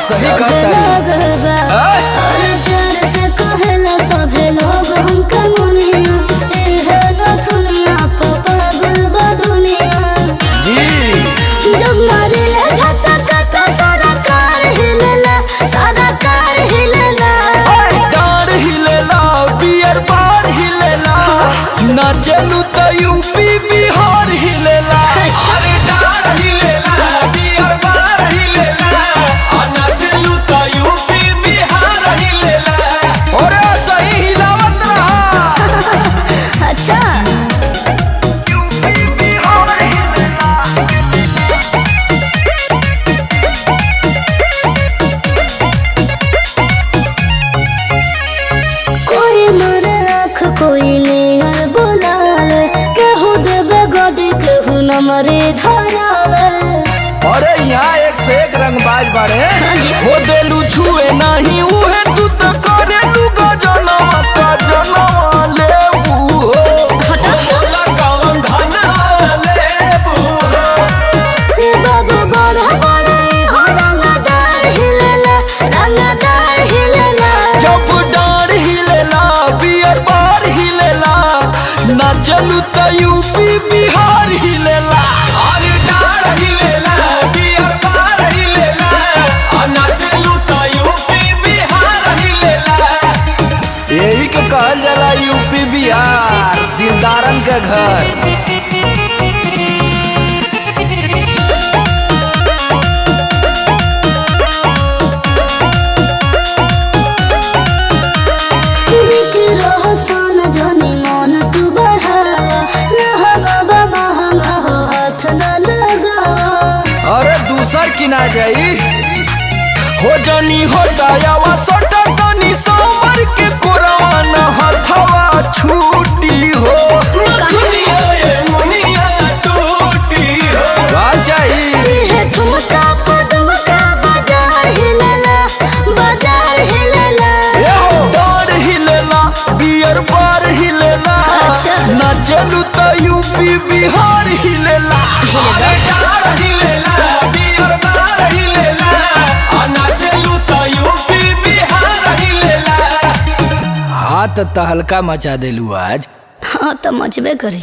सही कहता ना चलू तो यूपी बिहार हिलेला। अरे डार हिलेला, बिहार बार हिलेला, ना चलू तो यूपी बिहार हिलेला। और सही हिलावत रहा। अच्छा यूपी बिहार हिलेला। कोई मरे आँख कोई मरे धरावे। अरे यहाँ एक से एक रंगबाज बाड़े। हो देलू छुए नहीं उहे तू तो करे लू गजनवा का जनवा लेबू हो। बोला कौन धनवा लेबू हो। बाबू बड़ा बड़ा हो रंगदार हिलेला, रंगदार हिलेला। जब डार हिलेला बियर बार हिलेला, ना चलू तो यूपी बिहार हिलेला। अरे डार हिलेला बियर बार हिलेला, ना चलू तो यूपी बिहार हिलेला। यही के कहल जाला यूपी बिहार दिलदारन के घर। दूसर की ना जाई हो जनी हो दयावा सटा तनी सांबर के कोरवा न हथवा छूटी हो। दुनिया ये मुनिया टूटी हो। का चाहिए है ठुमका पदमका बाजार हिलेला, बाजार हिलेला। ए हो डार हिलेला बियर बार हिलेला। अच्छा ना चलू तो यूपी बिहार हिलेला। अरे डार हिलेला बियर बार हिलेला, ना चलू तो यूपी बिहार हिलेला। हाथ तहलका मचा देलू आज। हाँ तो मचबे करी।